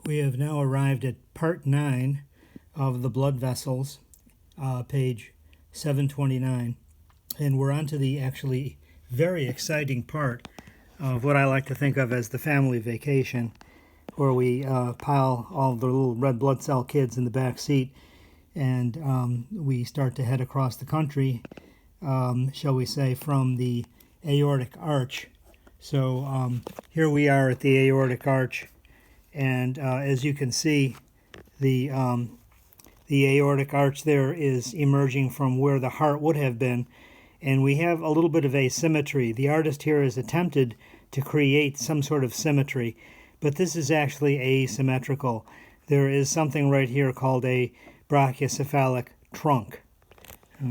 We have now arrived at part 9 of the blood vessels, page 729, and we're on to the actually very exciting part of what I like to think of as the family vacation, where we pile all the little red blood cell kids in the back seat and we start to head across the country, shall we say, from the Aortic Arch. So here we are at the Aortic Arch, and as you can see, the aortic arch there is emerging from where the heart would have been, and we have a little bit of asymmetry. The artist here has attempted to create some sort of symmetry, but this is actually asymmetrical. There is something right here called a Brachiocephalic Trunk.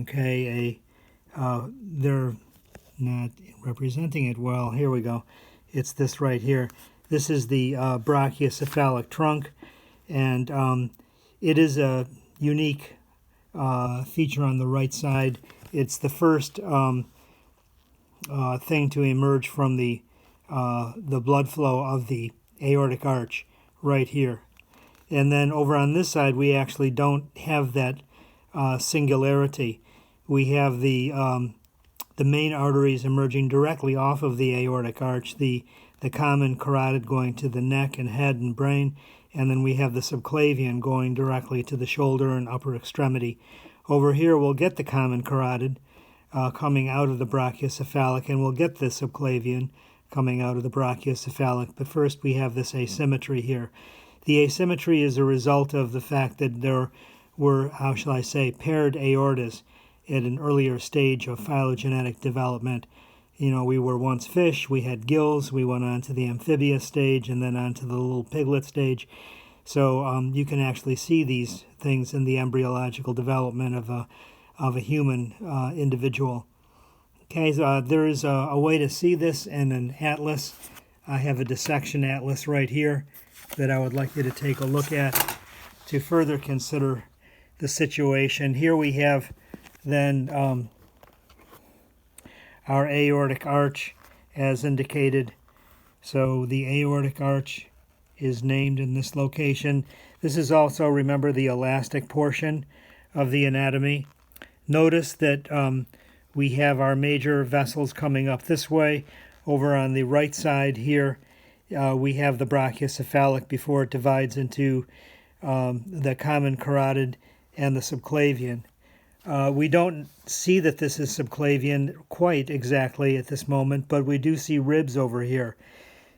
Okay, they're not representing it well. Here we go. It's this right here. This is the Brachiocephalic Trunk, and it is a unique feature on the right side. It's the first thing to emerge from the blood flow of the aortic arch right here. And then over on this side, we actually don't have that singularity. We have the main arteries emerging directly off of the aortic arch, the common carotid going to the neck and head and brain, and then we have the subclavian going directly to the shoulder and upper extremity. Over here, we'll get the common carotid coming out of the brachiocephalic, and we'll get the subclavian coming out of the brachiocephalic. But first, we have this asymmetry here. The asymmetry is a result of the fact that there were, how shall I say, paired aortas at an earlier stage of phylogenetic development. You know, we were once fish, we had gills, we went on to the amphibious stage, and then on to the little piglet stage. So you can actually see these things in the embryological development of a human individual. Okay, so there is a way to see this in an atlas. I have a dissection atlas right here that I would like you to take a look at to further consider the situation. Here we have then our aortic arch as indicated. So the aortic arch is named in this location. This is also, remember, the elastic portion of the anatomy. Notice that we have our major vessels coming up this way. Over on the right side here, we have the brachiocephalic before it divides into the common carotid and the subclavian. We don't see that this is subclavian quite exactly at this moment, but we do see ribs over here.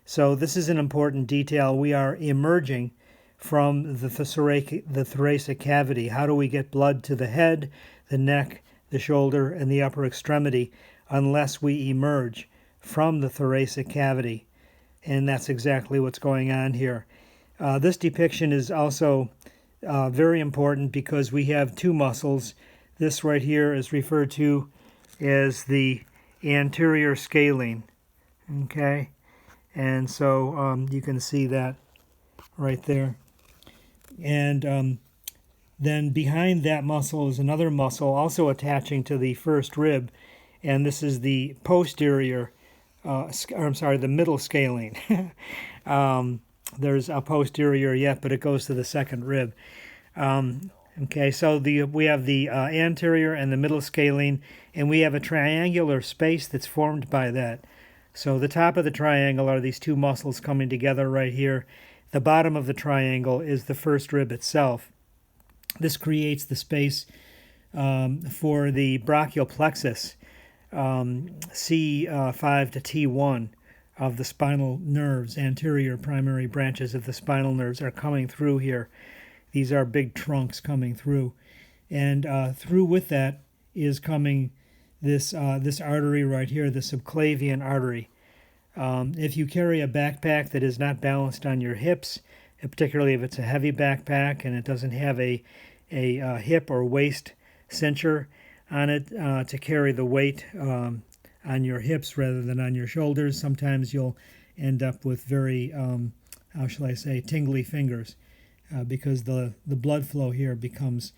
So this is an important detail. We are emerging from the thoracic cavity. How do we get blood to the head, the neck, the shoulder, and the upper extremity unless we emerge from the thoracic cavity? And that's exactly what's going on here. This depiction is also very important because we have two muscles. This right here is referred to as the Anterior Scalene. Okay, and so you can see that right there. And then behind that muscle is another muscle also attaching to the first rib, and this is the posterior, the middle scalene. There's a posterior yet, but it goes to the second rib. Okay, so we have the anterior and the middle scalene, and we have a triangular space that's formed by that. So the top of the triangle are these two muscles coming together right here. The bottom of the triangle is the first rib itself. This creates the space for the brachial plexus, C5 to T1 of the spinal nerves. Anterior primary branches of the spinal nerves are coming through here. These are big trunks coming through. And through with that is coming this artery right here, the subclavian artery. If you carry a backpack that is not balanced on your hips, particularly if it's a heavy backpack and it doesn't have a hip or waist cincher on it to carry the weight on your hips rather than on your shoulders, sometimes you'll end up with very, how shall I say, tingly fingers because the blood flow here becomes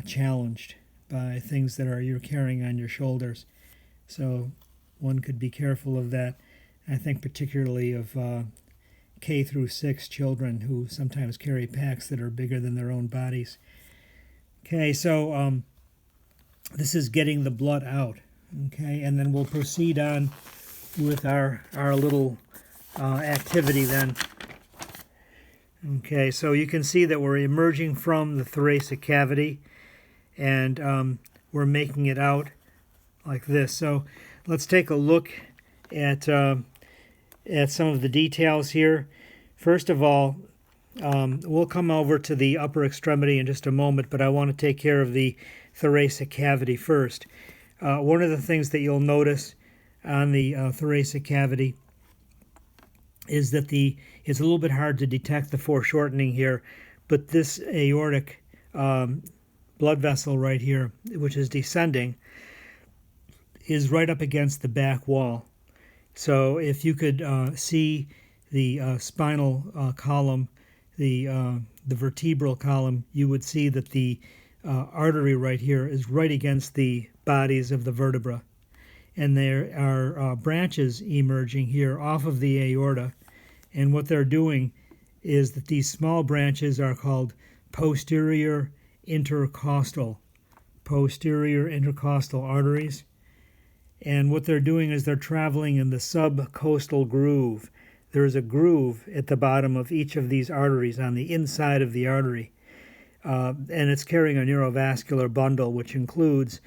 challenged by things that you're carrying on your shoulders. So one could be careful of that. I think particularly of K through 6 children who sometimes carry packs that are bigger than their own bodies. Okay, so this is getting the blood out. Okay, and then we'll proceed on with our little activity then. Okay, so you can see that we're emerging from the thoracic cavity, and we're making it out like this. So let's take a look at some of the details here. First of all, we'll come over to the upper extremity in just a moment, but I want to take care of the thoracic cavity first. One of the things that you'll notice on the thoracic cavity is that it's a little bit hard to detect the foreshortening here, but this aortic blood vessel right here, which is descending, is right up against the back wall. So if you could see the spinal column, the vertebral column, you would see that the artery right here is right against the bodies of the vertebra. And there are branches emerging here off of the aorta. And what they're doing is that these small branches are called posterior intercostal arteries. And what they're doing is they're traveling in the subcostal groove. There's a groove at the bottom of each of these arteries on the inside of the artery. And it's carrying a neurovascular bundle, which includes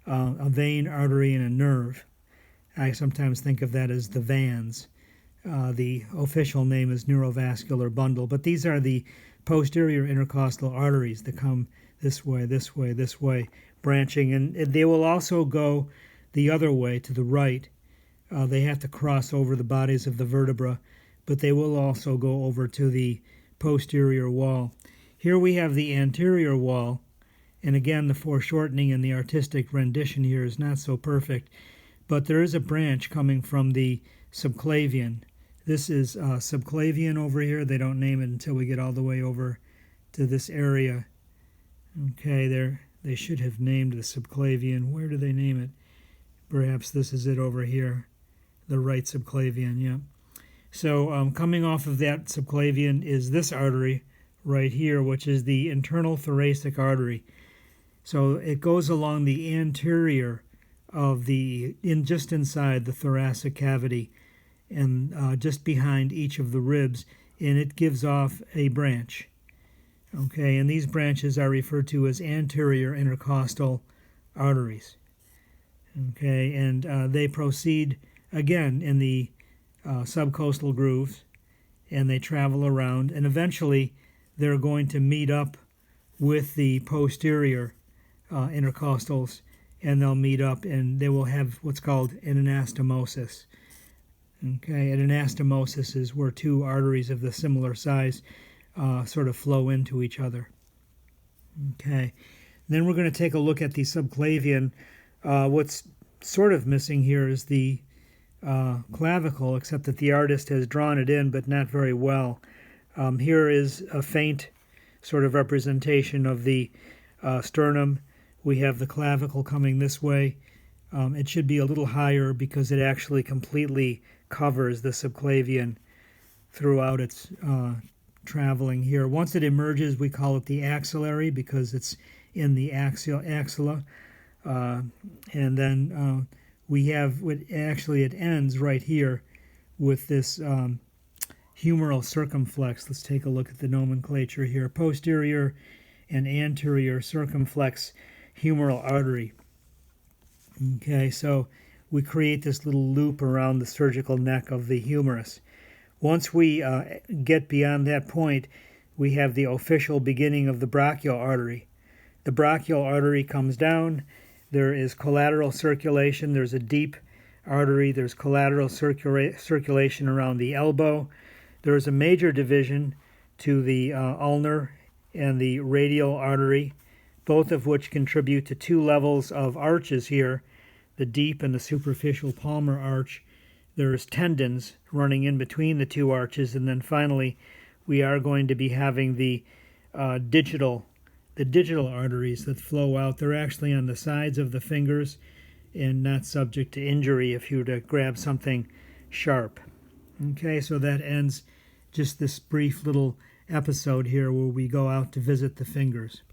a vein, artery, and a nerve. I sometimes think of that as the VANs. The official name is neurovascular bundle, but these are the posterior intercostal arteries that come this way, this way, this way, branching, and they will also go the other way to the right. They have to cross over the bodies of the vertebra, but they will also go over to the posterior wall. Here we have the anterior wall, and again the foreshortening in the artistic rendition here is not so perfect, but there is a branch coming from the subclavian. This is subclavian over here. They don't name it until we get all the way over to this area. Okay, they should have named the subclavian. Where do they name it? Perhaps this is it over here, the right subclavian, yeah. So coming off of that subclavian is this artery right here, which is the internal thoracic artery. So it goes along the anterior of just inside the thoracic cavity and just behind each of the ribs, and it gives off a branch. Okay, and these branches are referred to as anterior intercostal arteries. Okay, and they proceed again in the subcostal grooves, and they travel around, and eventually they're going to meet up with the posterior intercostals, and they'll meet up, and they will have what's called an anastomosis. Okay, an anastomosis is where two arteries of the similar size sort of flow into each other. Okay, then we're going to take a look at the subclavian. What's sort of missing here is the clavicle, except that the artist has drawn it in, but not very well. Here is a faint sort of representation of the sternum. We have the clavicle coming this way. It should be a little higher because it actually completely covers the subclavian throughout its traveling here. Once it emerges, we call it the axillary because it's in the axilla. And then we have, it ends right here with this humeral circumflex. Let's take a look at the nomenclature here. Posterior and anterior circumflex humeral artery. Okay, so we create this little loop around the surgical neck of the humerus. Once we get beyond that point, we have the official beginning of the brachial artery. The brachial artery comes down. There is collateral circulation. There's a deep artery. There's collateral circulation around the elbow. There is a major division to the ulnar and the radial artery, both of which contribute to two levels of arches here, the deep and the superficial palmar arch. There's tendons running in between the two arches, and then finally we are going to be having the digital arteries that flow out. They're actually on the sides of the fingers and not subject to injury if you were to grab something sharp. Okay, so that ends just this brief little episode here where we go out to visit the fingers.